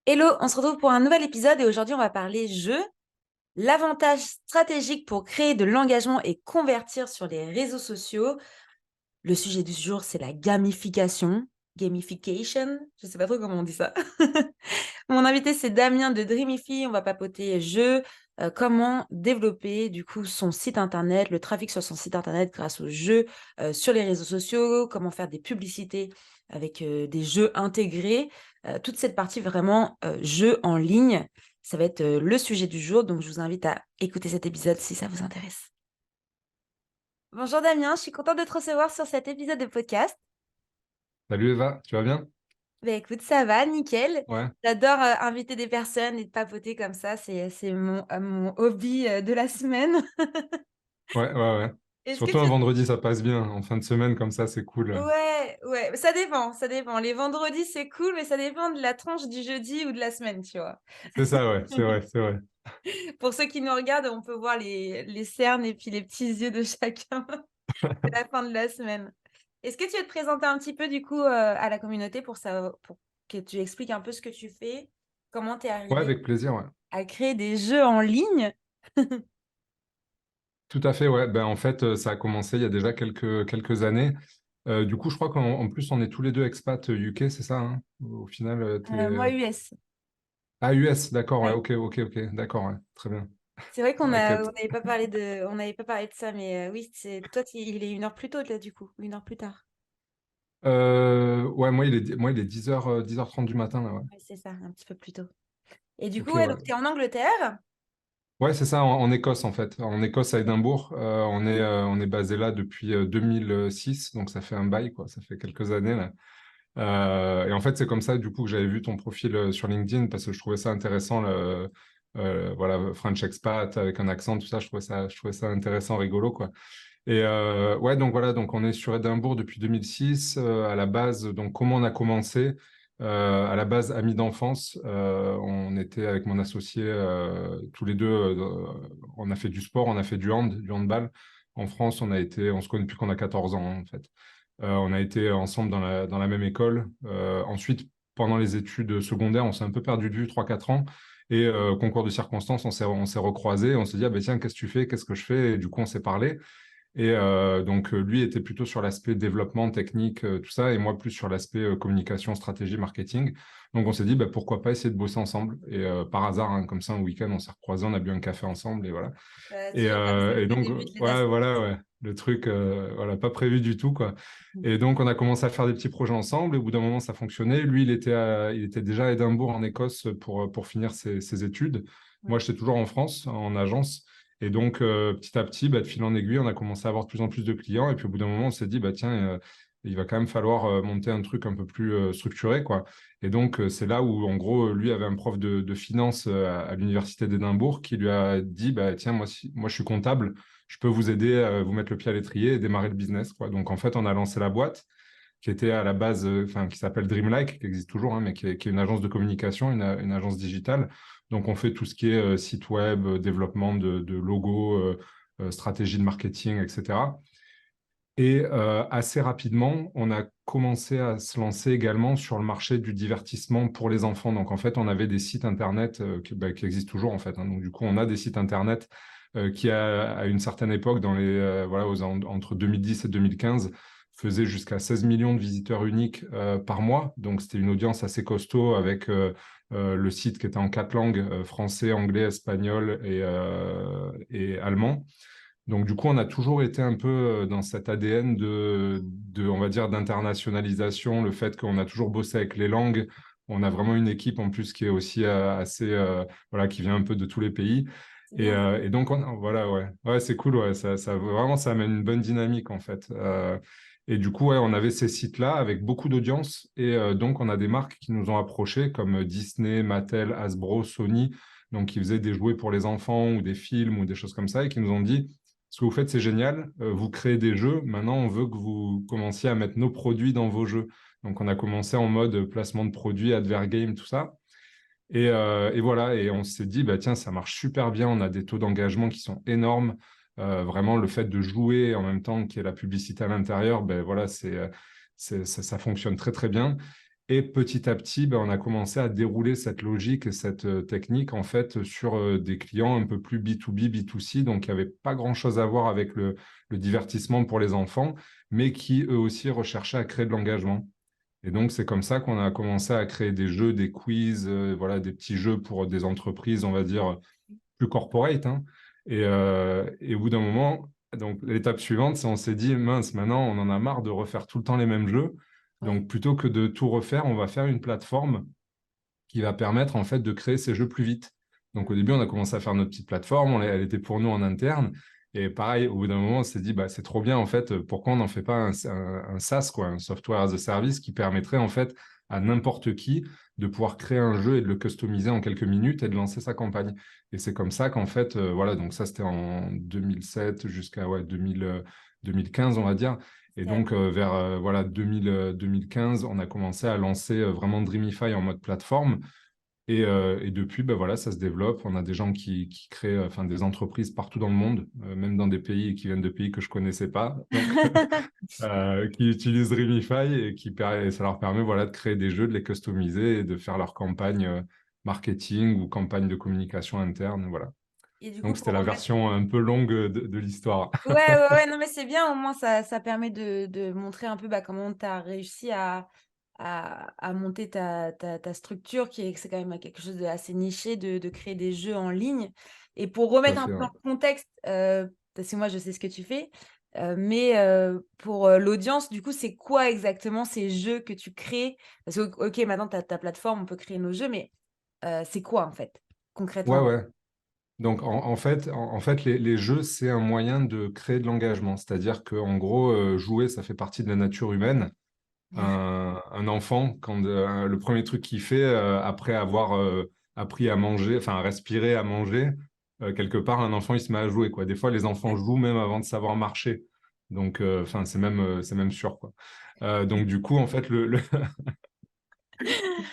Hello, on se retrouve pour un nouvel épisode et aujourd'hui on va parler jeu, l'avantage stratégique pour créer de l'engagement et convertir sur les réseaux sociaux. Le sujet du jour, c'est la gamification. Gamification, je sais pas trop comment on dit ça. Mon invité, c'est Damien de Dreamify. On va papoter jeu, comment développer du coup son site internet, le trafic sur son site internet grâce aux jeux sur les réseaux sociaux, comment faire des publicités avec des jeux intégrés. Toute cette partie vraiment jeu en ligne, ça va être le sujet du jour. Donc je vous invite à écouter cet épisode si ça vous intéresse. Bonjour Damien, je suis contente de te recevoir sur cet épisode de podcast. Salut Eva, tu vas bien? Ben écoute, ça va, nickel. Ouais, J'adore inviter des personnes et de papoter comme ça. C'est mon hobby de la semaine. ouais. Est-ce que Surtout tu... un vendredi, ça passe bien. En fin de semaine, comme ça, c'est cool. Ouais, ouais, ça dépend, ça dépend. Les vendredis, c'est cool, mais ça dépend de la tranche du jeudi ou de la semaine, tu vois. C'est ça, ouais, c'est vrai, c'est vrai. Pour ceux qui nous regardent, on peut voir les cernes et puis les petits yeux de chacun à la fin de la semaine. Est-ce que tu veux te présenter un petit peu, du coup, à la communauté pour ça, pour que tu expliques un peu ce que tu fais, comment tu es Ouais, arrivé avec plaisir, ouais. à créer des jeux en ligne. Tout à fait, ouais. Ben, en fait, ça a commencé il y a déjà quelques années. Du coup, je crois qu'en plus, on est tous les deux expats UK, c'est ça, hein? Au final, Moi, t'es... US. Ah, US, d'accord, ouais, Ouais. ok, d'accord, ouais, très bien. C'est vrai qu'on Ouais, a, on n'avait pas parlé de ça, mais oui, c'est toi, il est 1 heure plus tôt là, du coup, 1 heure plus tard. ouais, moi, il est 10h, 10h30 du matin, là, ouais. Ouais, c'est ça, un petit peu plus tôt. Et du coup, Ok, ouais, ouais. donc tu es en Angleterre. Ouais, c'est ça, en Écosse en fait. En Écosse, à Édimbourg. On est basé là depuis 2006, donc ça fait un bail, quoi. Ça fait quelques années là. Et en fait, c'est comme ça, du coup, que j'avais vu ton profil sur LinkedIn parce que je trouvais ça intéressant, voilà, French expat avec un accent, tout ça. Je trouvais ça intéressant, rigolo, quoi. Et ouais, donc voilà, donc on est sur Édimbourg depuis 2006. À la base, donc comment on a commencé? À la base, amis d'enfance. On était avec mon associé tous les deux. On a fait du sport, on a fait du handball. En France, on se connaît depuis qu'on a 14 ans, en fait. On a été ensemble dans la même école. Ensuite, pendant les études secondaires, on s'est un peu perdu de vue 3 4 ans. Et concours de circonstances, on s'est recroisés. On s'est dit, ah ben tiens, qu'est-ce que tu fais? Qu'est-ce que je fais? Et du coup, on s'est parlé. Et donc, lui était plutôt sur l'aspect développement technique, tout ça, et moi plus sur l'aspect communication, stratégie, marketing. Donc, on s'est dit, bah, pourquoi pas essayer de bosser ensemble. Et par hasard, hein, comme ça, un week-end, on s'est recroisés, on a bu un café ensemble, et voilà. Et, Toujours comme ça euh, et que donc, débutent les ouais, voilà, associations. ouais, le truc, voilà, pas prévu du tout, quoi. Et donc, on a commencé à faire des petits projets ensemble, et au bout d'un moment, ça fonctionnait. Lui, il était déjà à Édimbourg, en Écosse, pour finir ses études. Moi, Ouais. j'étais toujours en France, en agence. Et donc, petit à petit, bah, de fil en aiguille, on a commencé à avoir de plus en plus de clients. Et puis, au bout d'un moment, on s'est dit, bah, tiens, il va quand même falloir monter un truc un peu plus structuré, quoi. Et donc, c'est là où, en gros, lui avait un prof de finance à l'université d'Édimbourg qui lui a dit, bah, tiens, moi, je suis comptable, je peux vous aider à vous mettre le pied à l'étrier et démarrer le business, quoi. Donc, en fait, on a lancé la boîte qui était à la base, enfin, qui s'appelle Dreamlike, qui existe toujours, hein, mais qui est une agence de communication, une agence digitale. Donc, on fait tout ce qui est site web, développement de logos, stratégie de marketing, etc. Et assez rapidement, on a commencé à se lancer également sur le marché du divertissement pour les enfants. Donc, en fait, on avait des sites Internet qui existent toujours, en fait, hein. Donc, du coup, on a des sites Internet qui, à une certaine époque, voilà, entre 2010 et 2015, faisaient jusqu'à 16 millions de visiteurs uniques par mois. Donc, c'était une audience assez costaud avec le site qui était en 4 langues, français, anglais, espagnol et allemand. Donc, du coup, on a toujours été un peu dans cet ADN on va dire, d'internationalisation, le fait qu'on a toujours bossé avec les langues. On a vraiment une équipe en plus qui est aussi assez, voilà, qui vient un peu de tous les pays. C'est Et, bien ça. euh, et donc, voilà, ouais. Ouais, c'est cool, ouais. Vraiment, ça amène une bonne dynamique, en fait. Et du coup, ouais, on avait ces sites-là avec beaucoup d'audience. Et donc, on a des marques qui nous ont approchés, comme Disney, Mattel, Hasbro, Sony, donc qui faisaient des jouets pour les enfants ou des films ou des choses comme ça, et qui nous ont dit, ce que vous faites, c'est génial. Vous créez des jeux. Maintenant, on veut que vous commenciez à mettre nos produits dans vos jeux. Donc, on a commencé en mode placement de produits, advergame, tout ça. Et voilà. Et on s'est dit, bah, tiens, ça marche super bien. On a des taux d'engagement qui sont énormes. Vraiment, le fait de jouer en même temps qu'il y ait la publicité à l'intérieur, ben voilà, ça fonctionne très, très bien. Et petit à petit, ben, on a commencé à dérouler cette logique et cette technique en fait sur des clients un peu plus B2B, B2C, donc il n'y avait pas grand-chose à voir avec le divertissement pour les enfants, mais qui eux aussi recherchaient à créer de l'engagement. Et donc c'est comme ça qu'on a commencé à créer des jeux, des quiz, voilà, des petits jeux pour des entreprises, on va dire, plus corporate, hein. Et au bout d'un moment, donc l'étape suivante, c'est on s'est dit, mince, maintenant on en a marre de refaire tout le temps les mêmes jeux. Ouais. Donc plutôt que de tout refaire, on va faire une plateforme qui va permettre en fait de créer ces jeux plus vite. Donc au début, on a commencé à faire notre petite plateforme, elle était pour nous en interne. Et pareil, au bout d'un moment, on s'est dit, bah, c'est trop bien en fait, pourquoi on n'en fait pas un SaaS, quoi, un software as a service qui permettrait en fait à n'importe qui de pouvoir créer un jeu et de le customiser en quelques minutes et de lancer sa campagne. Et c'est comme ça qu'en fait, voilà, donc ça c'était en 2007 jusqu'à 2015, on va dire. Et C'est- donc, vers voilà, 2015, on a commencé à lancer vraiment Dreamify en mode plateforme. Et depuis, ben voilà, ça se développe. On a des gens qui créent, enfin, des entreprises partout dans le monde, même dans des pays qui viennent de pays que je connaissais pas, donc qui utilisent Dreamify et ça leur permet, voilà, de créer des jeux, de les customiser et de faire leur campagne marketing ou campagne de communication interne, voilà. Et du coup, Donc, c'était pour la remettre version un peu longue de l'histoire. ouais, ouais, ouais, non, mais c'est bien, au moins ça permet de montrer un peu bah, comment tu as réussi à monter ta structure, c'est quand même quelque chose d'assez niché, de créer des jeux en ligne. Et pour Tout à remettre un fait, peu dans ouais. le contexte, parce que moi je sais ce que tu fais, mais pour l'audience, du coup, c'est quoi exactement ces jeux que tu crées? Parce que, ok, maintenant tu as ta plateforme, on peut créer nos jeux, mais c'est quoi en fait, Ouais, concrètement? ouais. Donc, en fait, les jeux, c'est un moyen de créer de l'engagement. C'est-à-dire qu'en gros, jouer, ça fait partie de la nature humaine. Un enfant, quand le premier truc qu'il fait après avoir appris à manger, enfin à respirer, à manger, quelque part, un enfant, il se met à jouer, quoi. Des fois, les enfants jouent même avant de savoir marcher. Donc, enfin, c'est même sûr, quoi. Donc, du coup, en fait,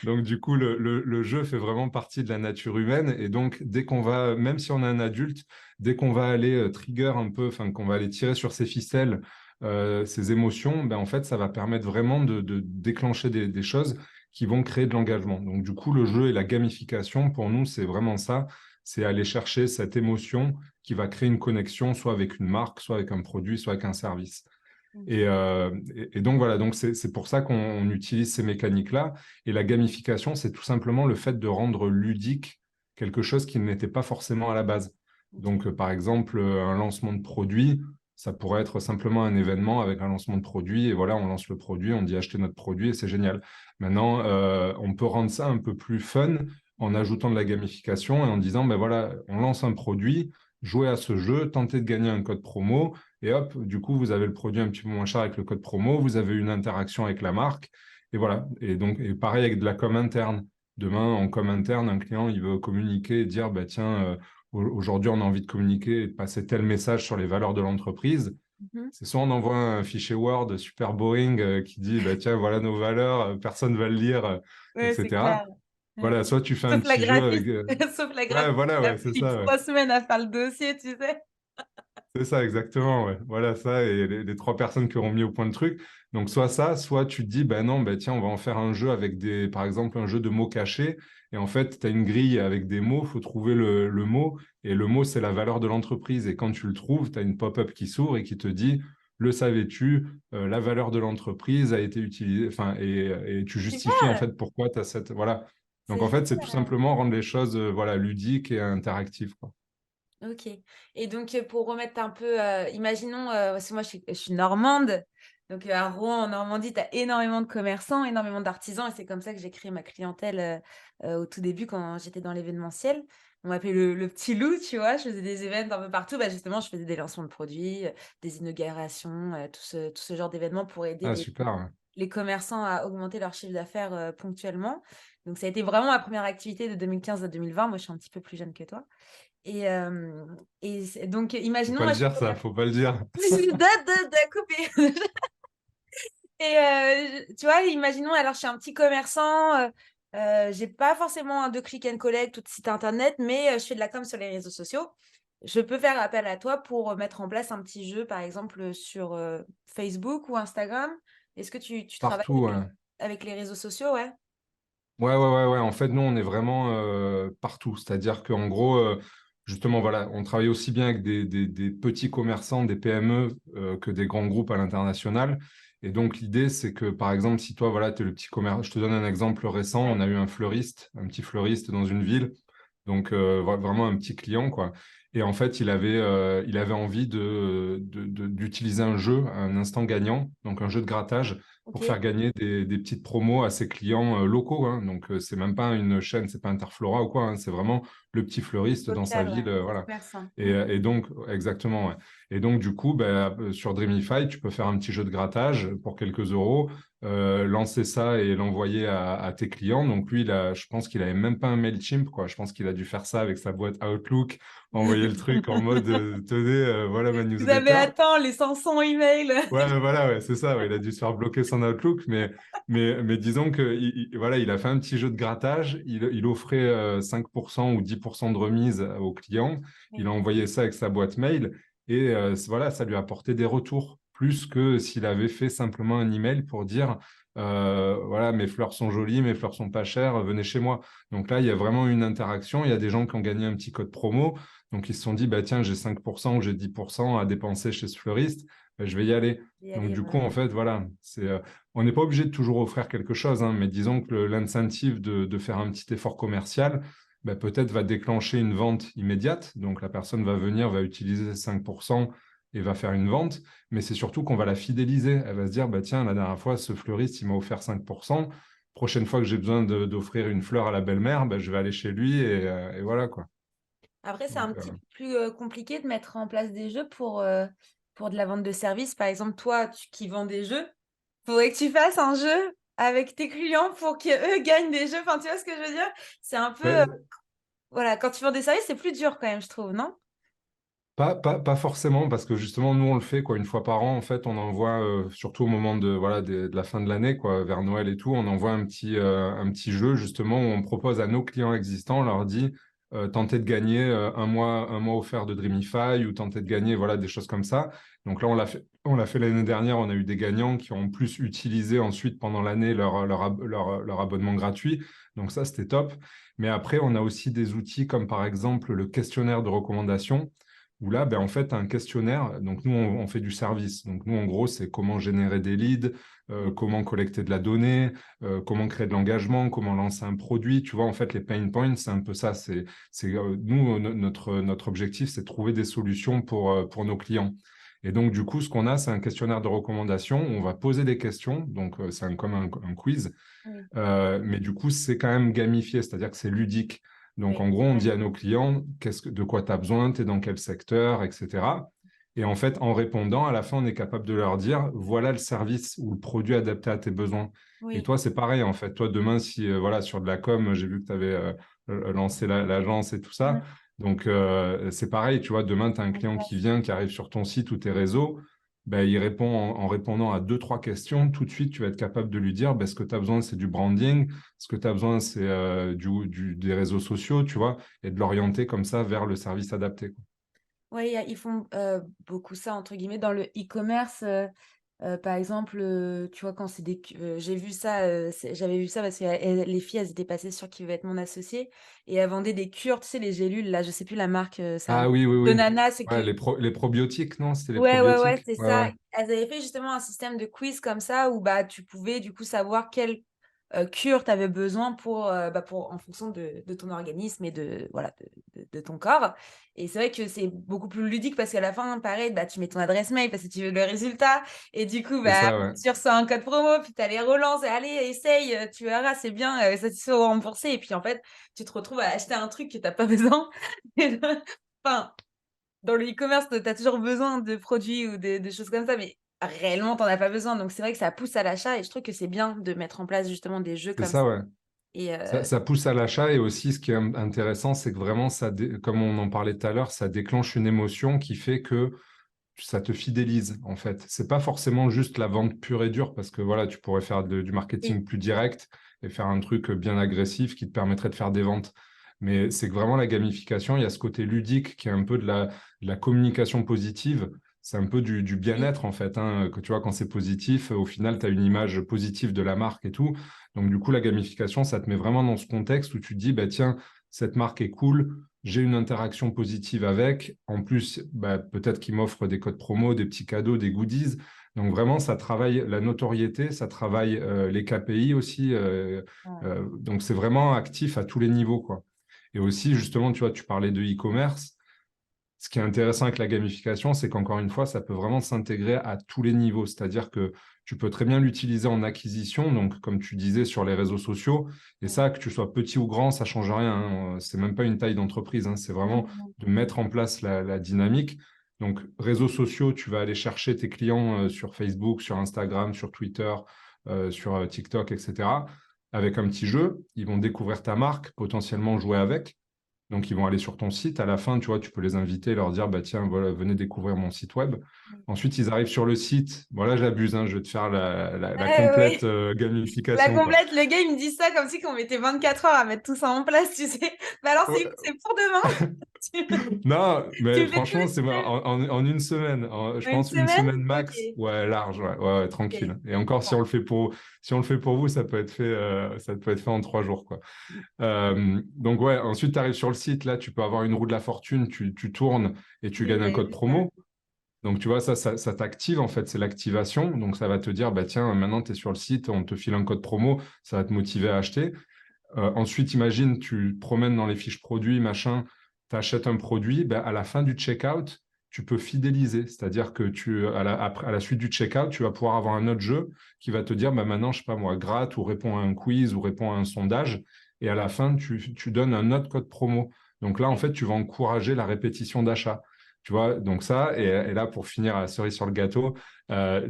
donc, du coup, le jeu fait vraiment partie de la nature humaine. Et donc, dès qu'on va, même si on est un adulte, dès qu'on va aller trigger un peu, enfin, qu'on va aller tirer sur ses ficelles, ses émotions, ben, en fait, ça va permettre vraiment de déclencher des choses qui vont créer de l'engagement. Donc, du coup, le jeu et la gamification, pour nous, c'est vraiment ça. C'est aller chercher cette émotion qui va créer une connexion, soit avec une marque, soit avec un produit, soit avec un service. Et, Ok. euh, et donc voilà, donc c'est pour ça qu'on utilise ces mécaniques-là. Et la gamification, c'est tout simplement le fait de rendre ludique quelque chose qui n'était pas forcément à la base. Ok. Donc, par exemple, un lancement de produit, ça pourrait être simplement un événement avec un lancement de produit. Et voilà, on lance le produit, on dit acheter notre produit et c'est génial. Maintenant, on peut rendre ça un peu plus fun en ajoutant de la gamification et en disant, ben voilà, on lance un produit, jouez à ce jeu, tentez de gagner un code promo. Et hop, du coup, vous avez le produit un petit peu moins cher avec le code promo, vous avez une interaction avec la marque, et voilà. Et donc, et pareil avec de la com interne. Demain, en com interne, un client, il veut communiquer et dire, bah, tiens, aujourd'hui, on a envie de communiquer et de passer tel message sur les valeurs de l'entreprise. Mhm. C'est soit on envoie un fichier Word super boring qui dit, bah, tiens, voilà nos valeurs, personne ne va le lire, Ouais, c'est etc. clair. Ouais. Voilà, soit tu fais un Sauf la petit jeu avec... graphiste, sauf la Ouais, graphiste voilà, qui a ouais, c'est pris ça, ouais. 3 semaines à faire le dossier, tu sais. C'est ça, exactement. Ouais. Voilà ça, et les trois personnes qui auront mis au point le truc. Donc, soit ça, soit tu te dis, ben non, ben tiens, on va en faire un jeu avec par exemple, un jeu de mots cachés. Et en fait, tu as une grille avec des mots, il faut trouver le mot. Et le mot, c'est la valeur de l'entreprise. Et quand tu le trouves, tu as une pop-up qui s'ouvre et qui te dit, le savais-tu, la valeur de l'entreprise a été utilisée. Enfin, et tu justifies en Super, fait pourquoi tu as cette. Voilà. Donc, c'est en fait, c'est tout génial. simplement rendre les choses voilà, ludiques et interactives, quoi. Ok. Et donc, pour remettre un peu, imaginons, parce que moi, je suis normande. Donc, à Rouen, en Normandie, tu as énormément de commerçants, énormément d'artisans. Et c'est comme ça que j'ai créé ma clientèle au tout début, quand j'étais dans l'événementiel. On m'appelait le petit loup, tu vois. Je faisais des événements un peu partout. Bah, justement, je faisais des lancements de produits, des inaugurations, tout ce genre d'événements pour aider Ah, super. Ouais. les commerçants à augmenter leur chiffre d'affaires ponctuellement. Donc, ça a été vraiment ma première activité de 2015 à 2020. Moi, je suis un petit peu plus jeune que toi. Donc, Faut imaginons, pas le moi, dire, ça, faut pas le dire. de couper. Et tu vois, imaginons, alors je suis un petit commerçant, j'ai pas forcément de click and collect ou de site internet, mais je fais de la com sur les réseaux sociaux. Je peux faire appel à toi pour mettre en place un petit jeu, par exemple, sur Facebook ou Instagram. Est-ce que tu travailles Partout, avec... ouais. avec les réseaux sociaux, ouais. Ouais. En fait, nous, on est vraiment partout. C'est-à-dire qu'en gros, justement, voilà, on travaille aussi bien avec des petits commerçants, des PME, que des grands groupes à l'international. Et donc, l'idée, c'est que, par exemple, si toi, voilà, tu es le petit commerce, je te donne un exemple récent, on Ouais. a eu un petit fleuriste dans une ville. Donc, vraiment un petit client, quoi. Et en fait, il avait envie d'utiliser un jeu, un instant gagnant, donc un jeu de grattage, Ok, pour faire gagner des petites promos à ses clients locaux, hein. Donc, c'est même pas une chaîne, c'est pas Interflora ou quoi, hein. C'est vraiment le petit fleuriste dans sa local, ouais. ville, voilà. Commerçant. Et donc, exactement, ouais. Et donc, du coup, ben, sur Dreamify, tu peux faire un petit jeu de grattage pour quelques euros, lancer ça et l'envoyer à tes clients. Donc, lui, je pense qu'il avait même pas un Mailchimp, quoi. Je pense qu'il a dû faire ça avec sa boîte Outlook, envoyer le truc en mode tenez, voilà ma Vous avez newsletter. atteint les 500 emails. Ouais, voilà, ouais, c'est ça. Ouais, il a dû se faire bloquer son Outlook, mais disons que voilà, il a fait un petit jeu de grattage. Il offrait 5% ou 10% de remise aux clients. Il Oui, a envoyé ça avec sa boîte mail et voilà, ça lui a apporté des retours plus que s'il avait fait simplement un email pour dire voilà, mes fleurs sont jolies, mes fleurs sont pas chères, venez chez moi. Donc là, il y a vraiment une interaction. Il y a des gens qui ont gagné un petit code promo. Donc ils se sont dit, bah tiens, j'ai 5% ou j'ai 10% à dépenser chez ce fleuriste, je vais y aller. j'y Donc, allais, du coup, ouais. en fait, voilà, on n'est pas obligé de toujours offrir quelque chose, hein, mais disons que l'incentive de faire un petit effort commercial, ben, peut-être va déclencher une vente immédiate. Donc, la personne va venir, va utiliser 5% et va faire une vente, mais c'est surtout qu'on va la fidéliser. Elle va se dire, bah, tiens, la dernière fois, ce fleuriste, il m'a offert 5%. Prochaine fois que j'ai besoin d'offrir une fleur à la belle-mère, ben, je vais aller chez lui et voilà, quoi. Après, c'est Donc, un petit peu plus compliqué de mettre en place des jeux pour de la vente de services. Par exemple, toi, qui vends des jeux, faudrait que tu fasses un jeu avec tes clients pour qu'eux gagnent des jeux. Enfin, tu vois ce que je veux dire? C'est un peu, ben, voilà, quand tu vends des services, c'est plus dur quand même, je trouve, non? Pas forcément, parce que justement, nous, on le fait quoi, une fois par an. En fait, on envoie, surtout au moment voilà, de la fin de l'année, quoi, vers Noël et tout, on envoie un petit jeu, justement, où on propose à nos clients existants, on leur dit, tentez de gagner un mois offert de Dreamify ou tentez de gagner voilà, des choses comme ça. Donc là, on l'a fait l'année dernière, on a eu des gagnants qui ont plus utilisé ensuite pendant l'année leur abonnement gratuit. Donc ça, c'était top. Mais après, on a aussi des outils comme par exemple le questionnaire de recommandation où là, ben, en fait, un questionnaire, donc nous, on fait du service. Donc nous, en gros, c'est comment générer des leads, comment collecter de la donnée, comment créer de l'engagement, comment lancer un produit. Tu vois, en fait, les pain points, c'est un peu ça. Nous, notre objectif, c'est de trouver des solutions pour nos clients. Et donc, du coup, ce qu'on a, c'est un questionnaire de recommandation où on va poser des questions. Donc, c'est comme un quiz. Oui, Mais du coup, c'est quand même gamifié, c'est-à-dire que c'est ludique. Donc, oui, en gros, c'est on vrai. dit à nos clients de quoi tu as besoin, tu es dans quel secteur, etc. Et en fait, en répondant, à la fin, on est capable de leur dire, voilà le service ou le produit adapté à tes besoins. Et Oui. toi, c'est pareil, en fait. Toi, demain, si, voilà, sur de la com, j'ai vu que tu avais lancé l'agence et tout ça. Mhm. Donc, c'est pareil, tu vois, demain, tu as un En client qui place. vient, qui arrive sur ton site ou tes réseaux. Ben, il répond en répondant à deux, trois questions. Tout de suite, tu vas être capable de lui dire ben, ce que tu as besoin, c'est du branding. Ce que tu as besoin, c'est des réseaux sociaux, tu vois, et de l'orienter comme ça vers le service adapté, quoi. Oui, ils font beaucoup ça, entre guillemets, dans le e-commerce. Par exemple, tu vois, quand c'est j'ai vu ça, j'avais vu ça parce que les filles, elles étaient passées sur Qui veut être mon associé et elles vendaient des cures, tu sais, les gélules, là, je sais plus la marque, c'est un Ah oui, oui, de oui. nana, c'est Ouais, que. les probiotiques, non? C'était les Ouais, probiotiques? c'est Ouais, ça. ouais. Elles avaient fait justement un système de quiz comme ça où bah, tu pouvais du coup savoir quelle cure tu avais besoin en fonction de ton organisme et voilà, de ton corps. Et c'est vrai que c'est beaucoup plus ludique parce qu'à la fin, pareil, bah, tu mets ton adresse mail parce que tu veux le résultat. Et du coup, C'est bah, ça, ouais. tu reçois un code promo, puis tu as les relances. Et allez, essaye, tu verras, c'est bien, ça te fait rembourser. Et puis en fait, tu te retrouves à acheter un truc que tu n'as pas besoin. Enfin, dans le e-commerce, tu as toujours besoin de produits ou de choses comme ça, mais réellement, tu n'en as pas besoin. Donc, c'est vrai que ça pousse à l'achat et je trouve que c'est bien de mettre en place justement des jeux C'est comme ça. ça, ouais. Et Ça pousse à l'achat et aussi, ce qui est intéressant, c'est que vraiment, comme on en parlait tout à l'heure, ça déclenche une émotion qui fait que ça te fidélise en fait. C'est pas forcément juste la vente pure et dure parce que voilà, tu pourrais faire du oui, marketing plus direct et faire un truc bien agressif qui te permettrait de faire des ventes. Mais c'est que vraiment la gamification, il y a ce côté ludique qui est un peu de la communication positive. c'est un peu du Oui. bien-être, en fait, hein, que tu vois, quand c'est positif, au final, tu as une image positive de la marque et tout. Donc, du coup, la gamification, ça te met vraiment dans ce contexte où tu te dis, bah, tiens, cette marque est cool, j'ai une interaction positive avec. En plus, bah, peut-être qu'ils m'offrent des codes promo, des petits cadeaux, des goodies. Donc, vraiment, ça travaille la notoriété, ça travaille les KPI aussi. Ouais. Donc, c'est vraiment actif à tous les niveaux, quoi. Et aussi, justement, tu vois, tu parlais de e-commerce. Ce qui est intéressant avec la gamification, c'est qu'encore une fois, ça peut vraiment s'intégrer à tous les niveaux. C'est-à-dire que tu peux très bien l'utiliser en acquisition, donc comme tu disais sur les réseaux sociaux. Et Mm. ça, que tu sois petit ou grand, ça change rien, hein. C'est même pas une taille d'entreprise, hein. C'est vraiment Mm. de mettre en place la dynamique. Donc, réseaux sociaux, tu vas aller chercher tes clients sur Facebook, sur Instagram, sur Twitter, sur TikTok, etc. Avec un petit jeu, ils vont découvrir ta marque, potentiellement jouer avec. Donc, ils vont aller sur ton site. À la fin, tu vois, tu peux les inviter, leur dire, bah, tiens, voilà, venez découvrir mon site web. Mm. Ensuite, ils arrivent sur le site. Voilà, j'abuse, hein, je vais te faire la Ouais, complète ouais. La gamification, quoi. complète, le gars, il me dit ça comme si qu'on mettait 24 heures à mettre tout ça en place, tu sais. Bah alors, Ouais. c'est pour demain. Non, Tu mais me fais tout franchement, c'est seul. en une semaine. Je Une pense une semaine? semaine max. Ok. Ouais, large, ouais, ouais, ouais, Ok. tranquille. Et encore, Bon. si on le fait pour vous, ça peut être fait en 3 jours, quoi. Donc ouais, ensuite tu arrives sur le site, là tu peux avoir une roue de la fortune, tu tournes et tu Oui, gagnes un j'avais code vu ça. promo. Donc tu vois, ça t'active en fait, c'est l'activation. Donc ça va te dire, bah tiens, maintenant tu es sur le site, on te file un code promo, ça va te motiver à acheter. Ensuite, imagine, tu te promènes dans les fiches produits, machin, tu achètes un produit, ben, à la fin du checkout, tu peux fidéliser. C'est-à-dire que à la suite du checkout, tu vas pouvoir avoir un autre jeu qui va te dire, ben, maintenant, je sais pas moi, gratte ou réponds à un quiz ou réponds à un sondage. Et à la fin, tu donnes un autre code promo. Donc là, en Ouais. fait, tu vas encourager la répétition d'achat. Tu vois, donc ça, et là, pour finir à la cerise sur le gâteau, euh,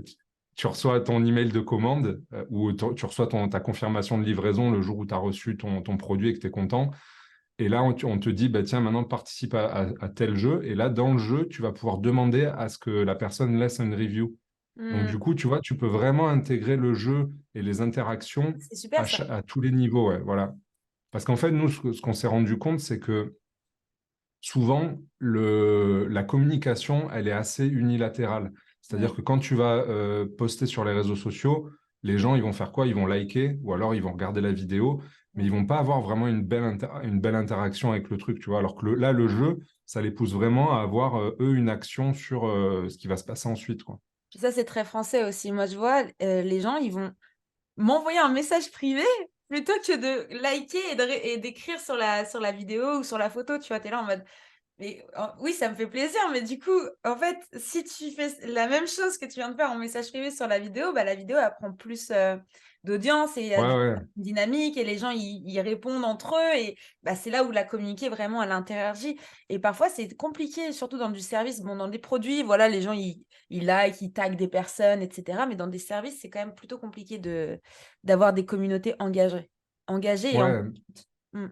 tu reçois ton email de commande ou tu reçois ta confirmation de livraison le jour où tu as reçu ton produit et que tu es content. Et là, on te dit, bah, tiens, maintenant participe à tel jeu. Et là, dans le jeu, tu vas pouvoir demander à ce que la personne laisse une review. Donc, Hmm. du coup, tu vois, tu peux vraiment intégrer le jeu et les interactions C'est super ça. à tous les niveaux. Ouais, voilà. Parce qu'en fait, nous, ce qu'on s'est rendu compte, c'est que souvent, la communication, elle est assez unilatérale. C'est-à-dire Oui. que quand tu vas poster sur les réseaux sociaux, les gens, ils vont faire quoi? Ils vont liker ou alors ils vont regarder la vidéo, mais ils Oui. vont pas avoir vraiment une belle interaction avec le truc, tu vois. Alors que là, le jeu, ça les pousse vraiment à avoir, eux, une action sur ce qui va se passer ensuite, quoi. Puis ça, c'est très français aussi. Moi, je vois, les gens, ils vont m'envoyer un message privé plutôt que de liker et d'écrire sur la vidéo ou sur la photo. Tu vois, t'es là en mode. Mais oui, ça me fait plaisir, mais du coup, en fait, si tu fais la même chose que tu viens de faire en message privé sur la vidéo, bah, la vidéo, elle prend plus d'audience et il y a Ouais, ouais. une dynamique et les gens, ils répondent entre eux et bah, c'est là où la communiquer vraiment, elle interagit. Et parfois, c'est compliqué, surtout dans du service. Bon, dans des produits, voilà, les gens, ils like, ils taguent des personnes, etc. Mais dans des services, c'est quand même plutôt compliqué d'avoir des communautés engagées. Engagées et Ouais, Mm.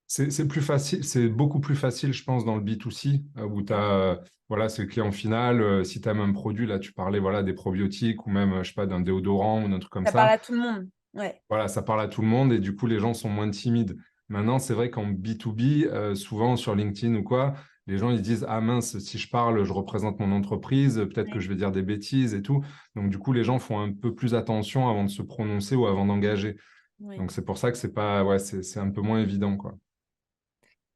c'est plus facile, c'est beaucoup plus facile, je pense, dans le B2C, où tu as, voilà, c'est le client final. Si tu aimes un produit, là, tu parlais, voilà, des probiotiques ou même, je sais pas, d'un déodorant ou d'un truc comme Ça parle ça. à tout le monde. Ouais. Voilà, ça parle à tout le monde et du coup, les gens sont moins timides. Maintenant, c'est vrai qu'en B2B, souvent sur LinkedIn ou quoi, les gens, ils disent, ah mince, si je parle, je représente mon entreprise, peut-être que Ouais. je vais dire des bêtises et tout. Donc, du coup, les gens font un peu plus attention avant de se prononcer ou avant d'engager. Ouais. Donc, c'est pour ça que c'est pas, ouais, c'est un peu moins évident, quoi.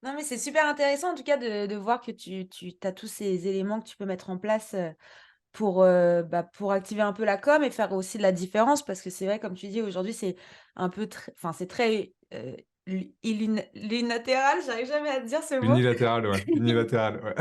Non, mais c'est super intéressant en tout cas de voir que tu as tous ces éléments que tu peux mettre en place pour activer un peu la com et faire aussi de la différence parce que c'est vrai, comme tu dis, aujourd'hui, c'est un peu enfin, c'est très unilatéral, j'arrive jamais à dire ce mot. Unilatéral, ouais. Unilatéral, ouais.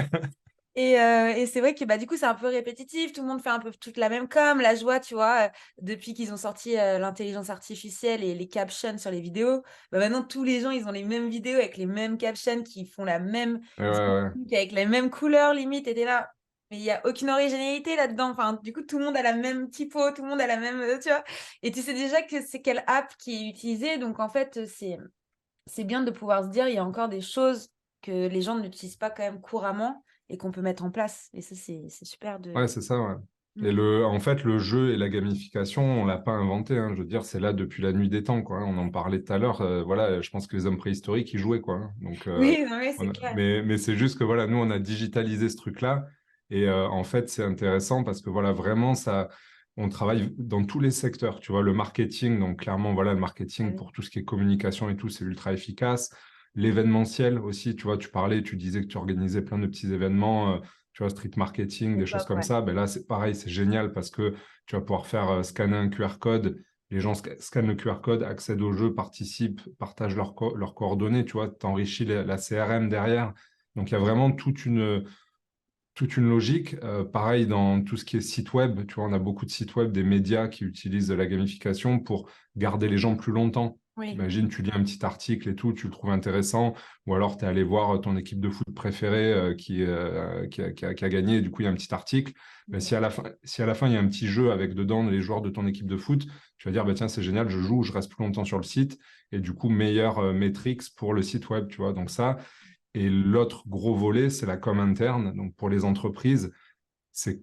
Et c'est vrai que bah, du coup, c'est un peu répétitif. Tout le monde fait un peu toute la même com. La joie, tu vois, depuis qu'ils ont sorti l'intelligence artificielle et les captions sur les vidéos, bah, maintenant, tous les gens, ils ont les mêmes vidéos avec les mêmes captions qui font la même Ouais, ouais, ouais. dynamique, avec les mêmes couleurs, limite. Et t'es là. Mais il n'y a aucune originalité là-dedans. Enfin, du coup, tout le monde a la même typo, tout le monde a la même, tu vois. Et tu sais déjà que c'est quelle app qui est utilisée. Donc, en fait, c'est bien de pouvoir se dire, il y a encore des choses que les gens n'utilisent pas quand même couramment et qu'on peut mettre en place. Et ça, c'est super Ouais, de... c'est ça, ouais. Et Mm. en fait, le jeu et la gamification, on l'a pas inventé, hein. Je veux dire, c'est là depuis la nuit des temps, quoi, hein. On en parlait tout à l'heure. Voilà, je pense que les hommes préhistoriques, ils jouaient, quoi, hein. Donc, Oui, non, mais c'est clair. mais c'est juste que, voilà, nous, on a digitalisé ce truc-là. Et en fait, c'est intéressant parce que voilà, vraiment, ça, on travaille dans tous les secteurs. Tu vois, le marketing, donc clairement, voilà, le Ah marketing oui. pour tout ce qui est communication et tout, c'est ultra efficace. L'événementiel aussi, tu vois, tu parlais, tu disais que tu organisais plein de petits événements, tu vois, street marketing, C'est des choses top, comme ouais. ça. Ben là, c'est pareil, c'est génial parce que tu vas pouvoir faire scanner un QR code. Les gens scannent le QR code, accèdent au jeu, participent, partagent leurs coordonnées, tu vois, t'enrichis la CRM derrière. Donc, il y a vraiment toute une logique. Pareil dans tout ce qui est site web, tu vois, on a beaucoup de sites web, des médias qui utilisent la gamification pour garder les gens plus longtemps. Oui. Imagine, tu lis un petit article et tout, tu le trouves intéressant, ou alors tu es allé voir ton équipe de foot préférée qui a gagné, et du coup, il y a un petit article. Ben, si à la fin, il y a un petit jeu avec dedans les joueurs de ton équipe de foot, tu vas dire, bah, tiens, c'est génial, je joue, je reste plus longtemps sur le site, et du coup, meilleur metrics pour le site web, tu vois. Donc ça, et l'autre gros volet, c'est la com interne. Donc pour les entreprises, c'est,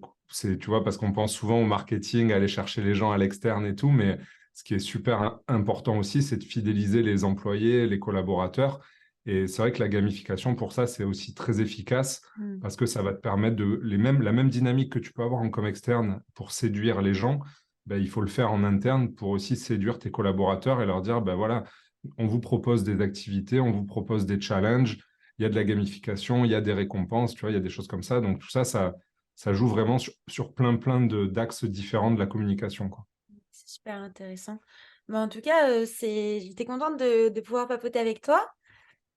tu vois, parce qu'on pense souvent au marketing, à aller chercher les gens à l'externe et tout, mais ce qui est super important aussi, c'est de fidéliser les employés, les collaborateurs. Et c'est vrai que la gamification, pour ça, c'est aussi très efficace Mm. parce que ça va te permettre la même dynamique que tu peux avoir en com externe pour séduire les gens, ben, il faut le faire en interne pour aussi séduire tes collaborateurs et leur dire, ben voilà, on vous propose des activités, on vous propose des challenges, il y a de la gamification, il y a des récompenses, tu vois, il y a des choses comme ça. Donc tout ça, ça joue vraiment sur plein d'axes différents de la communication, quoi. C'est super intéressant. Mais en tout cas, j'étais contente de pouvoir papoter avec toi.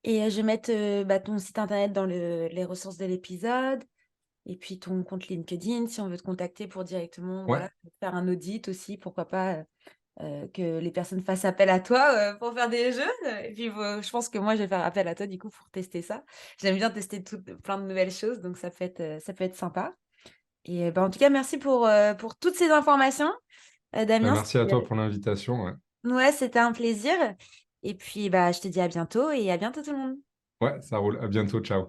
Et je vais mettre ton site internet dans les ressources de l'épisode. Et puis ton compte LinkedIn, si on veut te contacter pour directement Ouais, voilà, faire un audit aussi, pourquoi pas que les personnes fassent appel à toi pour faire des jeux. Et puis je pense que moi, je vais faire appel à toi du coup pour tester ça. J'aime bien tester plein de nouvelles choses, donc ça peut être sympa. Et en tout cas, merci pour toutes ces informations. ben, Damien, merci à toi pour l'invitation. Ouais, ouais, c'était un plaisir. Et puis, je te dis à bientôt et à bientôt tout le monde. ouais, ça roule. À bientôt, ciao.